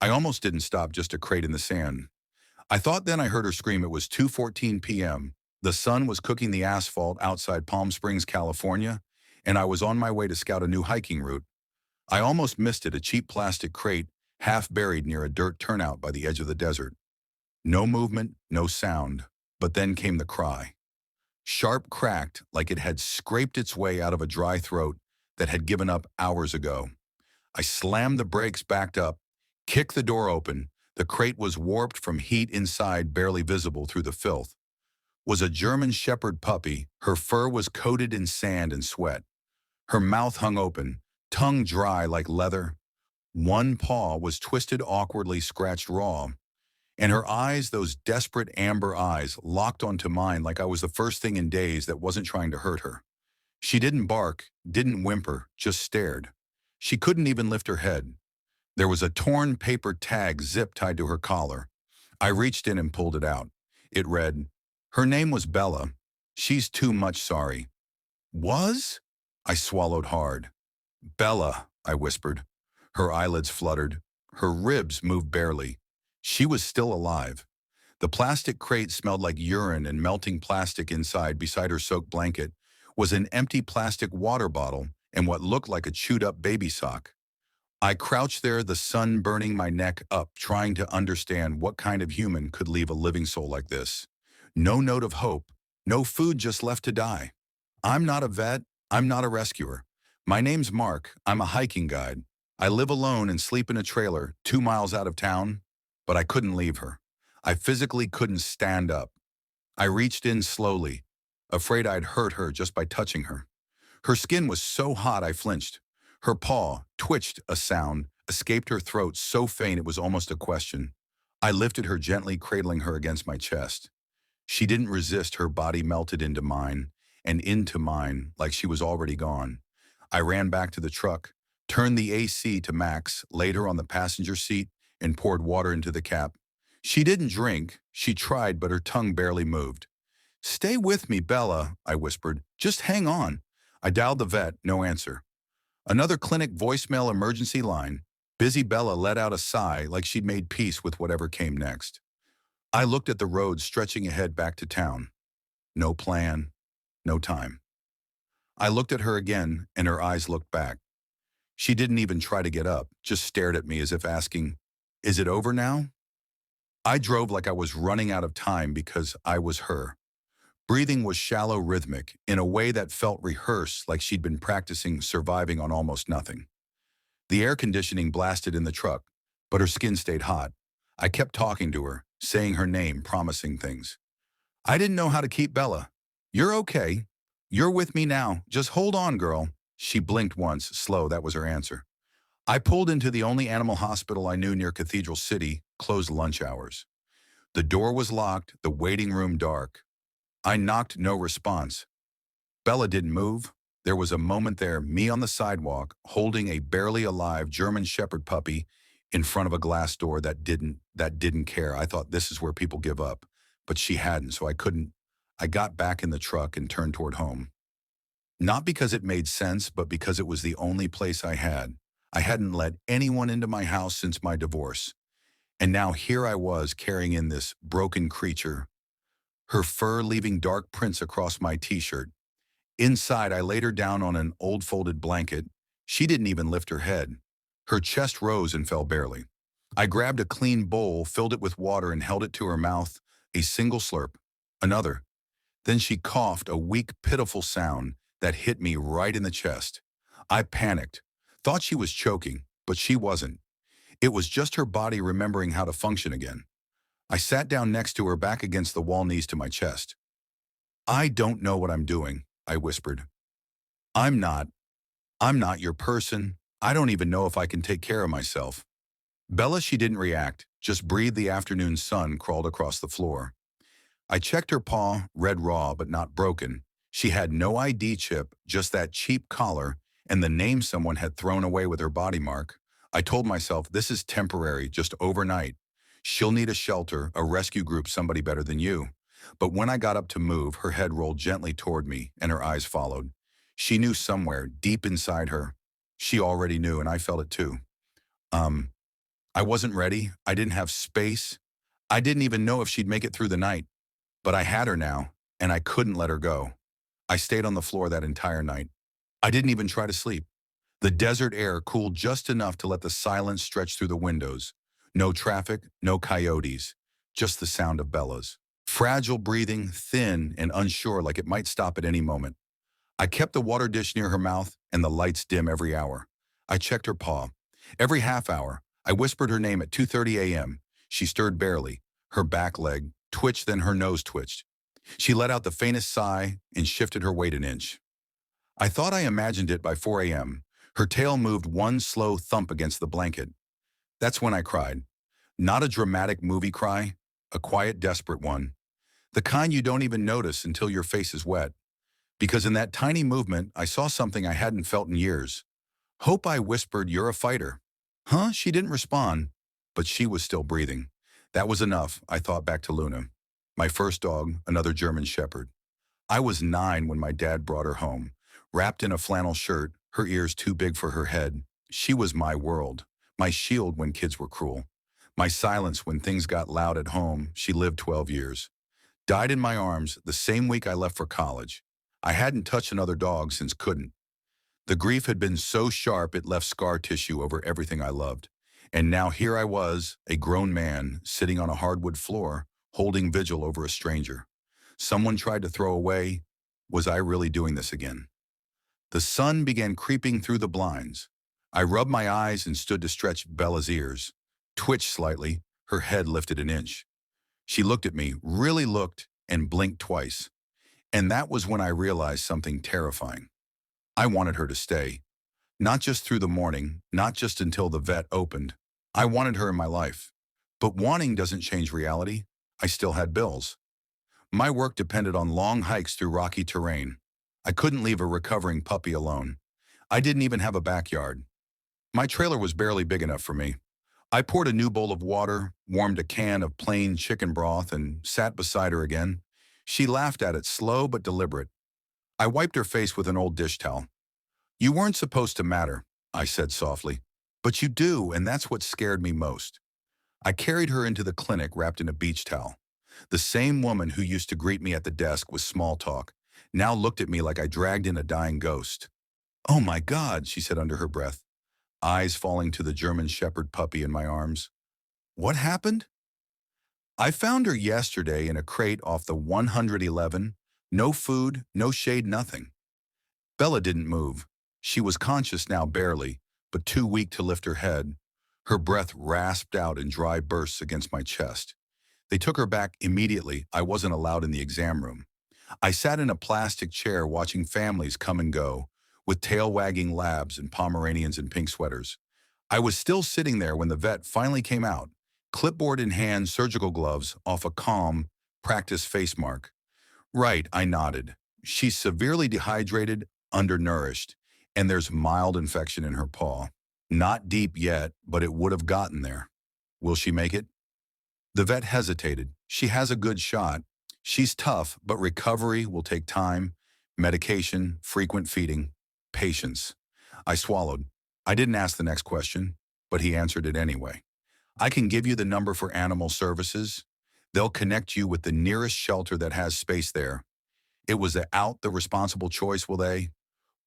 I almost didn't stop just a crate in the sand. I thought then I heard her scream. It was 2:14 p.m. The sun was cooking the asphalt outside Palm Springs, California, and I was on my way to scout a new hiking route. I almost missed it, a cheap plastic crate, half buried near a dirt turnout by the edge of the desert. No movement, no sound, but then came the cry. Sharp cracked like it had scraped its way out of a dry throat that had given up hours ago. I slammed the brakes, backed up, kicked the door open. The crate was warped from heat inside, barely visible through the filth. Was a German Shepherd puppy. Her fur was coated in sand and sweat. Her mouth hung open, tongue dry like leather. One paw was twisted awkwardly, scratched raw. And her eyes, those desperate amber eyes, locked onto mine like I was the first thing in days that wasn't trying to hurt her. She didn't bark, didn't whimper, just stared. She couldn't even lift her head. There was a torn paper tag zip tied to her collar. I reached in and pulled it out. It read, "Her name was Bella. She's too much sorry." Was? I swallowed hard. "Bella," I whispered. Her eyelids fluttered. Her ribs moved barely. She was still alive. The plastic crate smelled like urine and melting plastic inside. Beside her soaked blanket was an empty plastic water bottle and what looked like a chewed-up baby sock. I crouched there, the sun burning my neck up, trying to understand what kind of human could leave a living soul like this. No note of hope, no food, just left to die. I'm not a vet, I'm not a rescuer. My name's Mark, I'm a hiking guide. I live alone and sleep in a trailer 2 miles out of town, but I couldn't leave her. I physically couldn't stand up. I reached in slowly, afraid I'd hurt her just by touching her. Her skin was so hot I flinched. Her paw twitched, a sound escaped her throat so faint it was almost a question. I lifted her gently, cradling her against my chest. She didn't resist, her body melted into mine, and into mine like she was already gone. I ran back to the truck, turned the AC to max, laid her on the passenger seat, and poured water into the cap. She didn't drink. She tried, but her tongue barely moved. "Stay with me, Bella," I whispered. "Just hang on." I dialed the vet, no answer. Another clinic voicemail emergency line. Busy Bella let out a sigh like she'd made peace with whatever came next. I looked at the road stretching ahead back to town. No plan, no time. I looked at her again, and her eyes looked back. She didn't even try to get up, just stared at me as if asking, "Is it over now?" I drove like I was running out of time because I was her. Breathing was shallow, rhythmic, in a way that felt rehearsed, like she'd been practicing surviving on almost nothing. The air conditioning blasted in the truck, but her skin stayed hot. I kept talking to her, saying her name, promising things. I didn't know how to keep Bella. "You're okay. You're with me now. Just hold on, girl." She blinked once, slow, that was her answer. I pulled into the only animal hospital I knew near Cathedral City, closed lunch hours. The door was locked, the waiting room dark. I knocked, no response. Bella didn't move. There was a moment there, me on the sidewalk, holding a barely alive German Shepherd puppy in front of a glass door that didn't care. I thought this is where people give up, but she hadn't, so I couldn't. I got back in the truck and turned toward home. Not because it made sense, but because it was the only place I had. I hadn't let anyone into my house since my divorce. And now here I was carrying in this broken creature, her fur leaving dark prints across my t-shirt. Inside, I laid her down on an old folded blanket. She didn't even lift her head. Her chest rose and fell barely. I grabbed a clean bowl, filled it with water, and held it to her mouth. A single slurp. Another. Then she coughed, a weak, pitiful sound that hit me right in the chest. I panicked. Thought she was choking, but she wasn't. It was just her body remembering how to function again. I sat down next to her, back against the wall, knees to my chest. "I don't know what I'm doing," I whispered. I'm not. I'm not your person. I don't even know if I can take care of myself." Bella, she didn't react, just breathed. The afternoon sun crawled across the floor. I checked her paw, red raw but not broken. She had no ID chip, just that cheap collar and the name someone had thrown away with her body mark. I told myself, this is temporary, just overnight. She'll need a shelter, a rescue group, somebody better than you. But when I got up to move, her head rolled gently toward me and her eyes followed. She knew somewhere, deep inside her. She already knew, and I felt it too. Um, I wasn't ready. I didn't have space. I didn't even know if she'd make it through the night. But I had her now, and I couldn't let her go. I stayed on the floor that entire night. I didn't even try to sleep. The desert air cooled just enough to let the silence stretch through the windows. No traffic, no coyotes, just the sound of Bella's. Fragile breathing, thin and unsure like it might stop at any moment. I kept the water dish near her mouth and the lights dim every hour. I checked her paw. Every half hour, I whispered her name at 2:30 a.m. She stirred barely. Her back leg twitched, then her nose twitched. She let out the faintest sigh and shifted her weight an inch. I thought I imagined it by 4 a.m. Her tail moved one slow thump against the blanket. That's when I cried. Not a dramatic movie cry, a quiet, desperate one. The kind you don't even notice until your face is wet. Because in that tiny movement, I saw something I hadn't felt in years. Hope. I whispered, "You're a fighter." Huh? She didn't respond, but she was still breathing. That was enough. I thought back to Luna, my first dog, another German Shepherd. I was 9 when my dad brought her home, wrapped in a flannel shirt, her ears too big for her head. She was my world, my shield when kids were cruel, my silence when things got loud at home. She lived 12 years. Died in my arms the same week I left for college. I hadn't touched another dog since couldn't. The grief had been so sharp it left scar tissue over everything I loved. And now here I was, a grown man, sitting on a hardwood floor, holding vigil over a stranger. Someone tried to throw away. Was I really doing this again? The sun began creeping through the blinds. I rubbed my eyes and stood to stretch Bella's ears. Twitched slightly, her head lifted an inch. She looked at me, really looked, and blinked twice. And that was when I realized something terrifying. I wanted her to stay. Not just through the morning, not just until the vet opened. I wanted her in my life. But wanting doesn't change reality. I still had bills. My work depended on long hikes through rocky terrain. I couldn't leave a recovering puppy alone. I didn't even have a backyard. My trailer was barely big enough for me. I poured a new bowl of water, warmed a can of plain chicken broth, and sat beside her again. She laughed at it, slow but deliberate. I wiped her face with an old dish towel. "You weren't supposed to matter," I said softly. "But you do, and that's what scared me most." I carried her into the clinic wrapped in a beach towel. The same woman who used to greet me at the desk with small talk now looked at me like I dragged in a dying ghost. "Oh my God," she said under her breath, eyes falling to the German Shepherd puppy in my arms. "What happened?" "I found her yesterday in a crate off the 111. No food, no shade, nothing." Bella didn't move. She was conscious now barely, but too weak to lift her head. Her breath rasped out in dry bursts against my chest. They took her back immediately. I wasn't allowed in the exam room. I sat in a plastic chair watching families come and go, with tail-wagging labs and Pomeranians in pink sweaters. I was still sitting there when the vet finally came out, clipboard in hand, surgical gloves off a calm, practice face mark. "Right," I nodded. "She's severely dehydrated, undernourished, and there's mild infection in her paw. Not deep yet, but it would have gotten there. Will she make it?" The vet hesitated. "She has a good shot. She's tough, but recovery will take time, medication, frequent feeding, patience." I swallowed. I didn't ask the next question, but he answered it anyway. "I can give you the number for animal services. They'll connect you with the nearest shelter that has space there." It was the responsible choice, will they?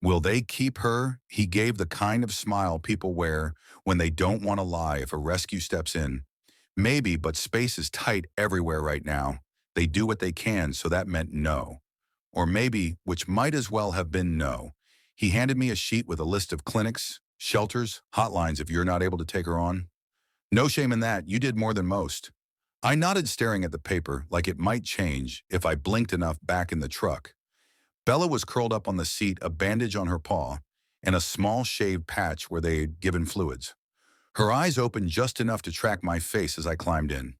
Will they keep her? He gave the kind of smile people wear when they don't want to lie if a rescue steps in. Maybe, but space is tight everywhere right now. They do what they can, so that meant no. Or maybe, which might as well have been no. He handed me a sheet with a list of clinics, shelters, hotlines if you're not able to take her on. "No shame in that, you did more than most." I nodded, staring at the paper like it might change if I blinked enough back in the truck. Bella was curled up on the seat, a bandage on her paw, and a small shaved patch where they had given fluids. Her eyes opened just enough to track my face as I climbed in.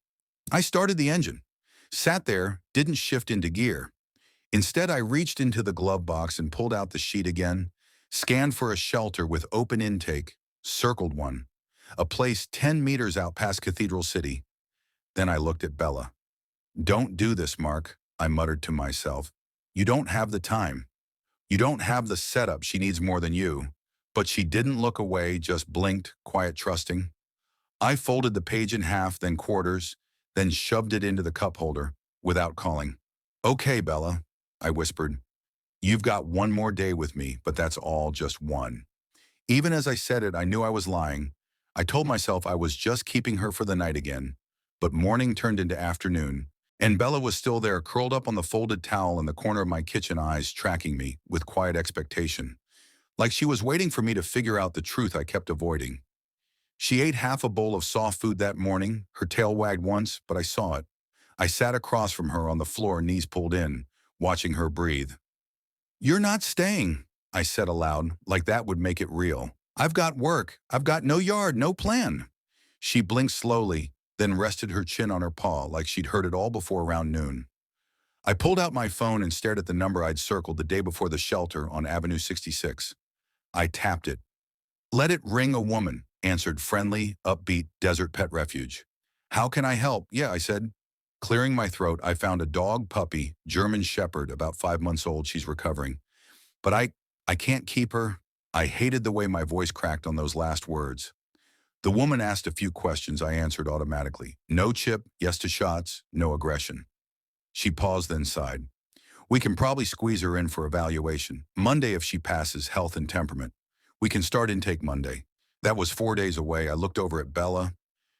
I started the engine, sat there, didn't shift into gear. Instead, I reached into the glove box and pulled out the sheet again, scanned for a shelter with open intake, circled one, a place 10 meters out past Cathedral City. Then I looked at Bella. "Don't do this, Mark," I muttered to myself. "You don't have the time. You don't have the setup. She needs more than you." But she didn't look away, just blinked, quiet, trusting. I folded the page in half, then quarters, then shoved it into the cup holder without calling. Okay, Bella, I whispered. You've got one more day with me, but that's all, just one. Even as I said it, I knew I was lying. I told myself I was just keeping her for the night again. But morning turned into afternoon, and Bella was still there, curled up on the folded towel in the corner of my kitchen, eyes tracking me with quiet expectation, like she was waiting for me to figure out the truth I kept avoiding. She ate half a bowl of soft food that morning. Her tail wagged once, but I saw it. I sat across from her on the floor, knees pulled in, watching her breathe. You're not staying, I said aloud, like that would make it real. I've got work. I've got no yard, no plan. She blinked slowly, then rested her chin on her paw like she'd heard it all before around noon. I pulled out my phone and stared at the number I'd circled the day before, the shelter on Avenue 66. I tapped it. Let it ring. A woman answered, friendly, upbeat, Desert Pet Refuge. How can I help? Yeah, I said. Clearing my throat, I found a dog puppy, German Shepherd, about 5 months old. She's recovering. But I can't keep her. I hated the way my voice cracked on those last words. The woman asked a few questions I answered automatically. No chip, yes to shots, no aggression. She paused, then sighed. We can probably squeeze her in for evaluation. Monday if she passes health and temperament. We can start intake Monday. That was 4 days away. I looked over at Bella.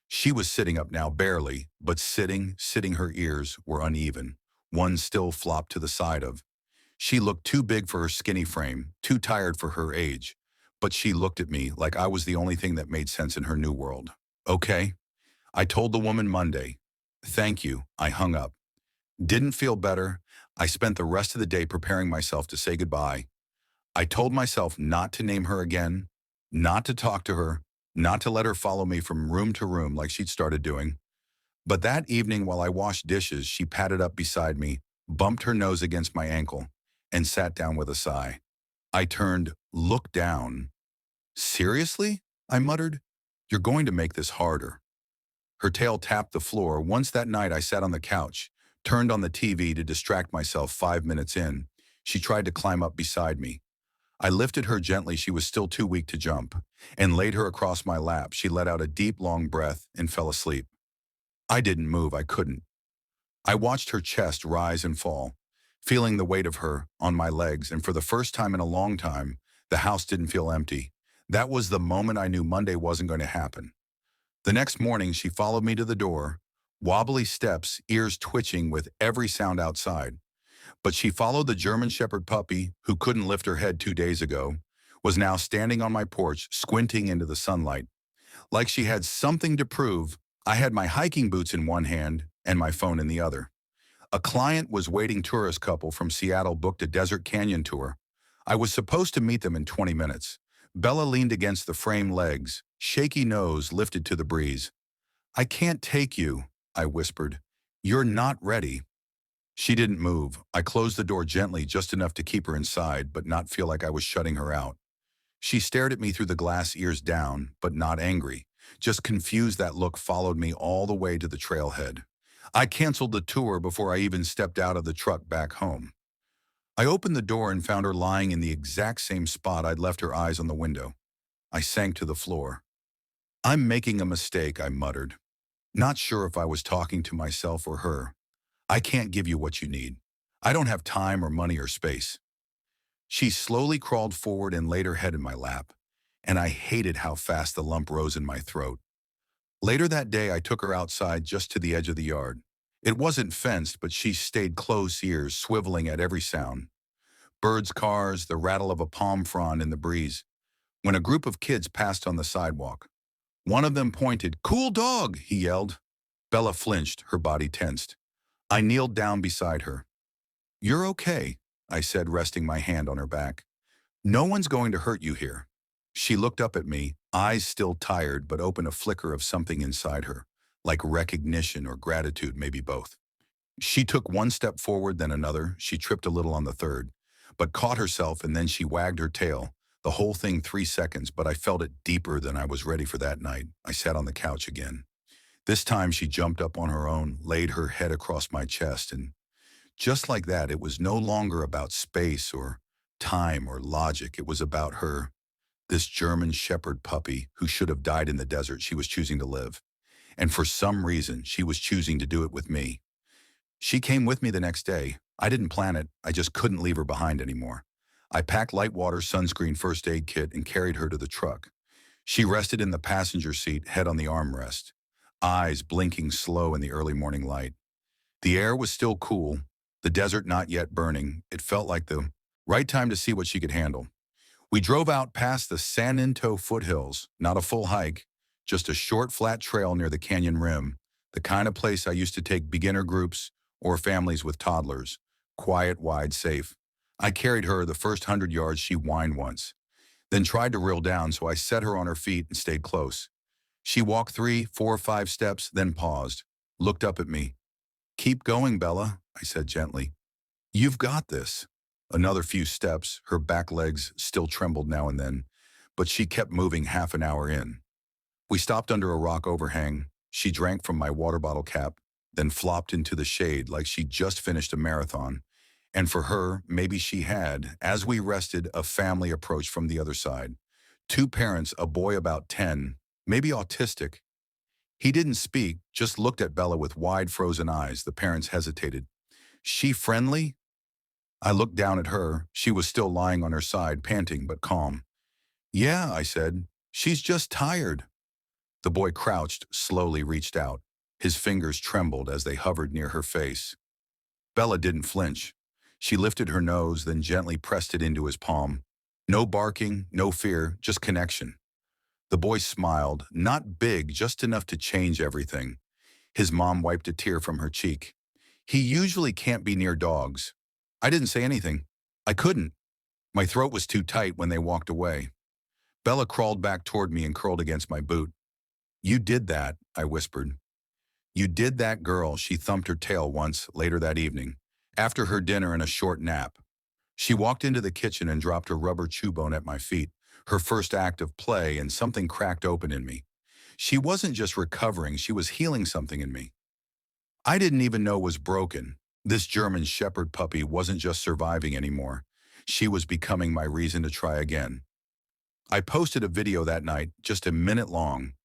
She was sitting up now, barely, but sitting. Her ears were uneven. One still flopped to the side of. She looked too big for her skinny frame, too tired for her age. But she looked at me like I was the only thing that made sense in her new world. Okay. I told the woman Monday. Thank you. I hung up. Didn't feel better. I spent the rest of the day preparing myself to say goodbye. I told myself not to name her again, not to talk to her, not to let her follow me from room to room like she'd started doing. But that evening while I washed dishes, she padded up beside me, bumped her nose against my ankle, and sat down with a sigh. I turned, looked down. Seriously? I muttered. You're going to make this harder. Her tail tapped the floor. Once that night I sat on the couch, turned on the TV to distract myself. 5 minutes in, she tried to climb up beside me. I lifted her gently, she was still too weak to jump, and laid her across my lap. She let out a deep, long breath and fell asleep. I didn't move, I couldn't. I watched her chest rise and fall, feeling the weight of her on my legs, and for the first time in a long time, the house didn't feel empty. That was the moment I knew Monday wasn't going to happen. The next morning, she followed me to the door, wobbly steps, ears twitching with every sound outside. But she followed the German Shepherd puppy, who couldn't lift her head 2 days ago, was now standing on my porch, squinting into the sunlight. Like she had something to prove. I had my hiking boots in one hand and my phone in the other. A client was waiting. Tourist couple from Seattle booked a desert canyon tour. I was supposed to meet them in 20 minutes. Bella leaned against the frame legs, shaky nose lifted to the breeze. I can't take you, I whispered. You're not ready. She didn't move. I closed the door gently, just enough to keep her inside, but not feel like I was shutting her out. She stared at me through the glass, ears down, but not angry. Just confused. That look followed me all the way to the trailhead. I canceled the tour before I even stepped out of the truck back home. I opened the door and found her lying in the exact same spot I'd left her, eyes on the window. I sank to the floor. I'm making a mistake, I muttered. Not sure if I was talking to myself or her. I can't give you what you need. I don't have time or money or space. She slowly crawled forward and laid her head in my lap, and I hated how fast the lump rose in my throat. Later that day, I took her outside just to the edge of the yard. It wasn't fenced, but she stayed close, ears swiveling at every sound. Birds, cars, the rattle of a palm frond in the breeze. When a group of kids passed on the sidewalk, one of them pointed. Cool dog, he yelled. Bella flinched, her body tensed. I kneeled down beside her. You're okay, I said, resting my hand on her back. No one's going to hurt you here. She looked up at me, eyes still tired but open, a flicker of something inside her, like recognition or gratitude, maybe both. She took one step forward, then another. She tripped a little on the third, but caught herself, and then she wagged her tail. The whole thing 3 seconds, but I felt it deeper than I was ready for that night. I sat on the couch again. This time she jumped up on her own, laid her head across my chest, and just like that, it was no longer about space or time or logic. It was about her. This German Shepherd puppy who should have died in the desert, she was choosing to live. And for some reason, she was choosing to do it with me. She came with me the next day. I didn't plan it. I just couldn't leave her behind anymore. I packed light water, sunscreen, first aid kit, and carried her to the truck. She rested in the passenger seat, head on the armrest, eyes blinking slow in the early morning light. The air was still cool, the desert not yet burning. It felt like the right time to see what she could handle. We drove out past the San Into foothills, not a full hike, just a short, flat trail near the canyon rim, the kind of place I used to take beginner groups or families with toddlers. Quiet, wide, safe. I carried her the first 100 yards. She whined once, then tried to reel down, so I set her on her feet and stayed close. She walked 3, 4, 5 steps, then paused, looked up at me. "Keep going, Bella," I said gently. "You've got this." Another few steps, her back legs still trembled now and then, but she kept moving. Half an hour in, we stopped under a rock overhang. She drank from my water bottle cap, then flopped into the shade like she'd just finished a marathon. And for her, maybe she had. As we rested, a family approached from the other side. 2 parents, a boy about 10, maybe autistic. He didn't speak, just looked at Bella with wide, frozen eyes. The parents hesitated. "She friendly?" I looked down at her. She was still lying on her side, panting but calm. "Yeah," I said. "She's just tired." The boy crouched, slowly reached out. His fingers trembled as they hovered near her face. Bella didn't flinch. She lifted her nose, then gently pressed it into his palm. No barking, no fear, just connection. The boy smiled, not big, just enough to change everything. His mom wiped a tear from her cheek. "He usually can't be near dogs." I didn't say anything. I couldn't. My throat was too tight when they walked away. Bella crawled back toward me and curled against my boot. "You did that," I whispered. "You did that, girl." She thumped her tail once later that evening, after her dinner and a short nap. She walked into the kitchen and dropped her rubber chew bone at my feet, her first act of play, and something cracked open in me. She wasn't just recovering, she was healing something in me. I didn't even know was broken. This German Shepherd puppy wasn't just surviving anymore. She was becoming my reason to try again. I posted a video that night, just a minute long.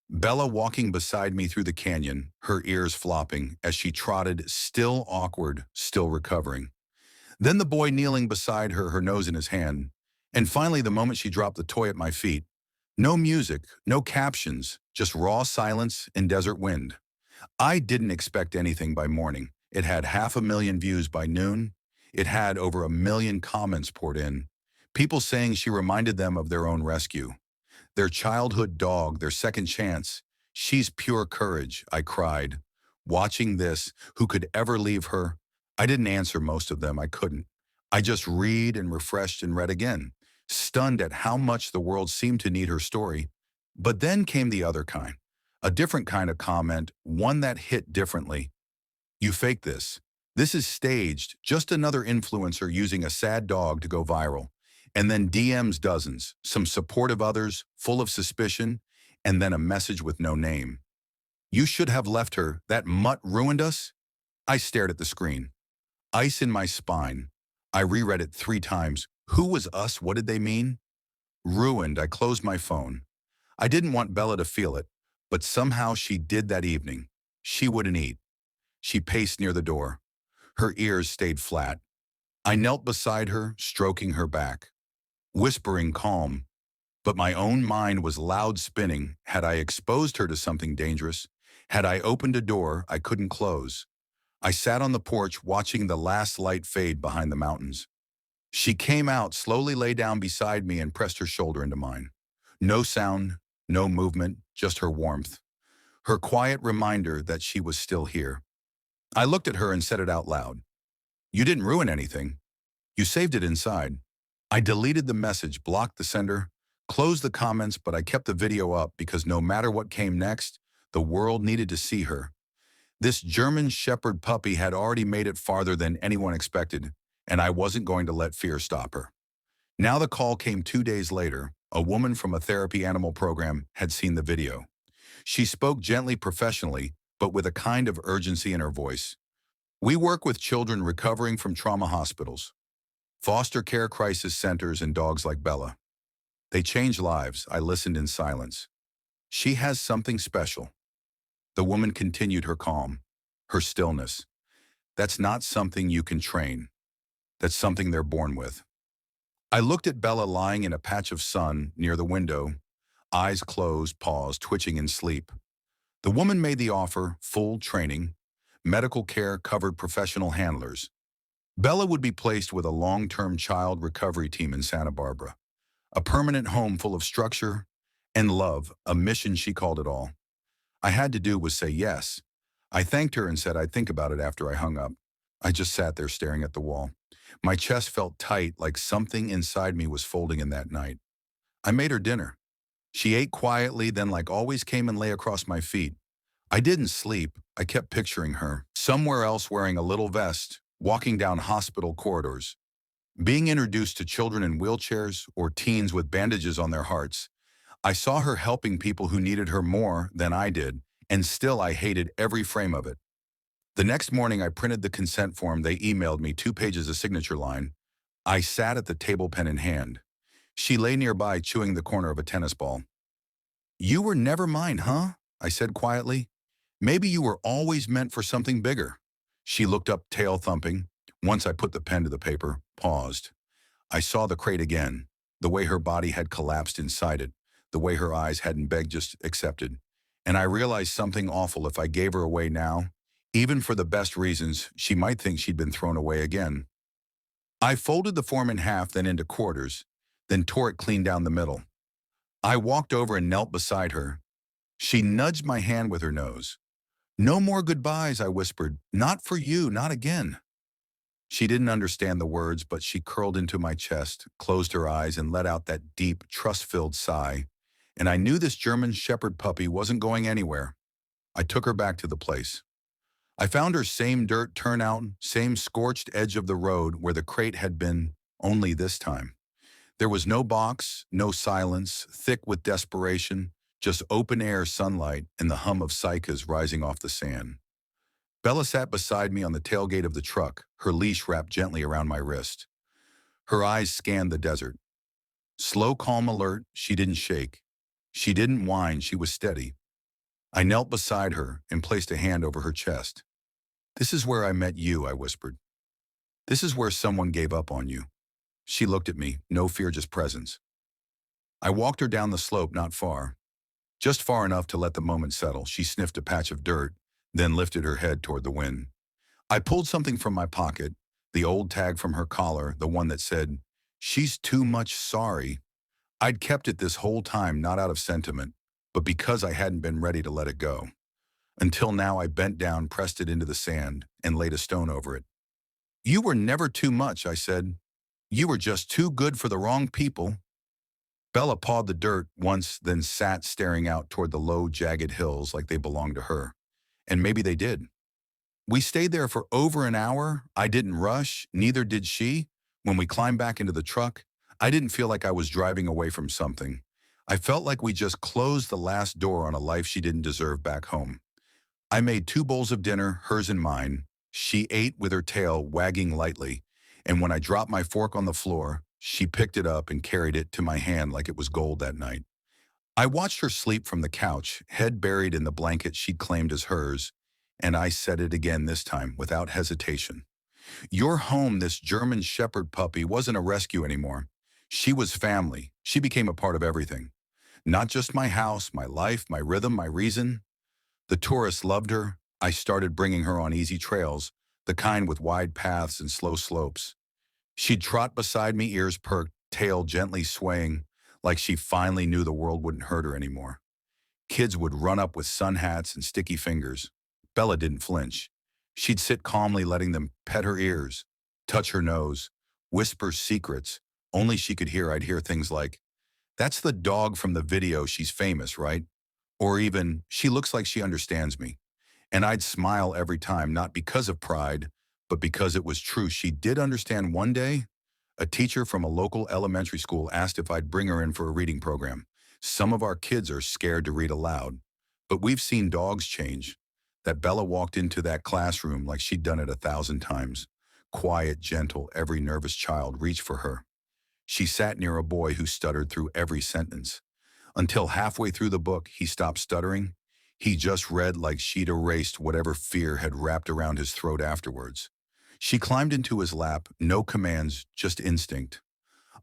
Bella walking beside me through the canyon, her ears flopping as she trotted, still awkward, still recovering. Then the boy kneeling beside her, her nose in his hand. And finally, the moment she dropped the toy at my feet. No music, no captions, just raw silence and desert wind. I didn't expect anything by morning. It had 500,000 views by noon. It had over 1 million comments poured in. People saying she reminded them of their own rescue. Their childhood dog, their second chance. "She's pure courage," I cried. Watching this, who could ever leave her? I didn't answer most of them, I couldn't. I just read and refreshed and read again, stunned at how much the world seemed to need her story. But then came the other kind. A different kind of comment, one that hit differently. "You fake this. This is staged, just another influencer using a sad dog to go viral." And then DMs dozens, some supportive others, full of suspicion, and then a message with no name. "You should have left her. That mutt ruined us." I stared at the screen. Ice in my spine. I reread it 3 times. Who was us? What did they mean? Ruined. I closed my phone. I didn't want Bella to feel it, but somehow she did that evening. She wouldn't eat. She paced near the door. Her ears stayed flat. I knelt beside her, stroking her back, whispering calm. But my own mind was loud spinning. Had I exposed her to something dangerous? Had I opened a door I couldn't close? I sat on the porch watching the last light fade behind the mountains. She came out, slowly lay down beside me and pressed her shoulder into mine. No sound, no movement, just her warmth. Her quiet reminder that she was still here. I looked at her and said it out loud. "You didn't ruin anything. You saved it inside." I deleted the message, blocked the sender, closed the comments, but I kept the video up because no matter what came next, the world needed to see her. This German Shepherd puppy had already made it farther than anyone expected, and I wasn't going to let fear stop her. Now the call came 2 days later. A woman from a therapy animal program had seen the video. She spoke gently, professionally, but with a kind of urgency in her voice. "We work with children recovering from trauma hospitals, foster care crisis centers, and dogs like Bella. They change lives. I listened in silence. She has something special. The woman continued her calm, her stillness. That's not something you can train. That's something they're born with. I looked at Bella lying in a patch of sun near the window, eyes closed, paws twitching in sleep. The woman made the offer, full training, medical care covered professional handlers. Bella would be placed with a long-term child recovery team in Santa Barbara, a permanent home full of structure and love, a mission she called it all. I had to do was say yes. I thanked her and said I'd think about it after I hung up. I just sat there staring at the wall. My chest felt tight, like something inside me was folding in that night. I made her dinner. She ate quietly, then like always came and lay across my feet. I didn't sleep. I kept picturing her, somewhere else wearing a little vest, walking down hospital corridors, being introduced to children in wheelchairs or teens with bandages on their hearts. I saw her helping people who needed her more than I did, and still I hated every frame of it. The next morning, I printed the consent form. They emailed me 2 pages of signature line. I sat at the table, pen in hand. She lay nearby, chewing the corner of a tennis ball. "You were never mine, huh?" I said quietly. "Maybe you were always meant for something bigger." She looked up, tail thumping. Once I put the pen to the paper, paused. I saw the crate again, the way her body had collapsed inside it, the way her eyes hadn't begged, just accepted. And I realized something awful. If I gave her away now, even for the best reasons, she might think she'd been thrown away again. I folded the form in half, then into quarters, then tore it clean down the middle. I walked over and knelt beside her. She nudged my hand with her nose. "No more goodbyes," I whispered. "Not for you, not again." She didn't understand the words, but she curled into my chest, closed her eyes, and let out that deep, trust-filled sigh. And I knew this German Shepherd puppy wasn't going anywhere. I took her back to the place. I found her same dirt turnout, same scorched edge of the road where the crate had been, only this time. There was no box, no silence, thick with desperation, just open-air sunlight and the hum of cicadas rising off the sand. Bella sat beside me on the tailgate of the truck, her leash wrapped gently around my wrist. Her eyes scanned the desert. Slow, calm, alert, she didn't shake. She didn't whine, she was steady. I knelt beside her and placed a hand over her chest. "This is where I met you," I whispered. "This is where someone gave up on you." She looked at me, no fear, just presence. I walked her down the slope, not far. Just far enough to let the moment settle. She sniffed a patch of dirt, then lifted her head toward the wind. I pulled something from my pocket, the old tag from her collar, the one that said, "She's too much sorry." I'd kept it this whole time, not out of sentiment, but because I hadn't been ready to let it go. Until now, I bent down, pressed it into the sand, and laid a stone over it. "You were never too much," I said. "You were just too good for the wrong people." Bella pawed the dirt once, then sat staring out toward the low, jagged hills like they belonged to her. And maybe they did. We stayed there for over an hour. I didn't rush, neither did she. When we climbed back into the truck, I didn't feel like I was driving away from something. I felt like we just closed the last door on a life she didn't deserve back home. I made 2 bowls of dinner, hers and mine. She ate with her tail wagging lightly, and when I dropped my fork on the floor, she picked it up and carried it to my hand like it was gold that night. I watched her sleep from the couch, head buried in the blanket she'd claimed as hers, and I said it again this time, without hesitation. "Your home, this German Shepherd puppy, wasn't a rescue anymore. She was family. She became a part of everything. Not just my house, my life, my rhythm, my reason." The tourists loved her. I started bringing her on easy trails, the kind with wide paths and slow slopes. She'd trot beside me, ears perked, tail gently swaying, like she finally knew the world wouldn't hurt her anymore. Kids would run up with sun hats and sticky fingers. Bella didn't flinch. She'd sit calmly, letting them pet her ears, touch her nose, whisper secrets. Only she could hear. I'd hear things like, "That's the dog from the video, she's famous, right?" Or even, "She looks like she understands me." And I'd smile every time, not because of pride, but because it was true. She did understand. One day, a teacher from a local elementary school asked if I'd bring her in for a reading program. Some of our kids are scared to read aloud, but we've seen dogs change. That Bella walked into that classroom like she'd done it 1,000 times. Quiet, gentle, every nervous child reached for her. She sat near a boy who stuttered through every sentence. Until halfway through the book, he stopped stuttering. He just read like she'd erased whatever fear had wrapped around his throat afterwards. She climbed into his lap, no commands, just instinct.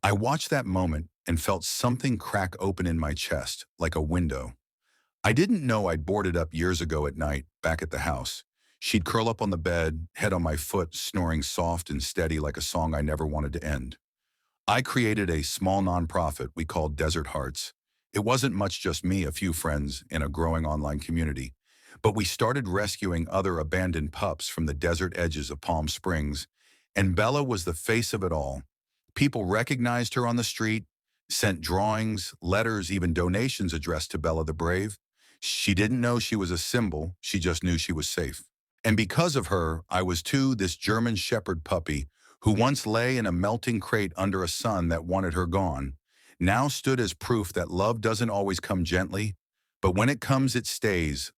I watched that moment and felt something crack open in my chest, like a window. I didn't know I'd boarded up years ago at night, back at the house. She'd curl up on the bed, head on my foot, snoring soft and steady like a song I never wanted to end. I created a small nonprofit we called Desert Hearts. It wasn't much just me, a few friends, in a growing online community. But we started rescuing other abandoned pups from the desert edges of Palm Springs, and Bella was the face of it all. People recognized her on the street, sent drawings, letters, even donations addressed to Bella the Brave. She didn't know she was a symbol, she just knew she was safe. And because of her, I was too, this German Shepherd puppy, who once lay in a melting crate under a sun that wanted her gone, now stood as proof that love doesn't always come gently, but when it comes, it stays.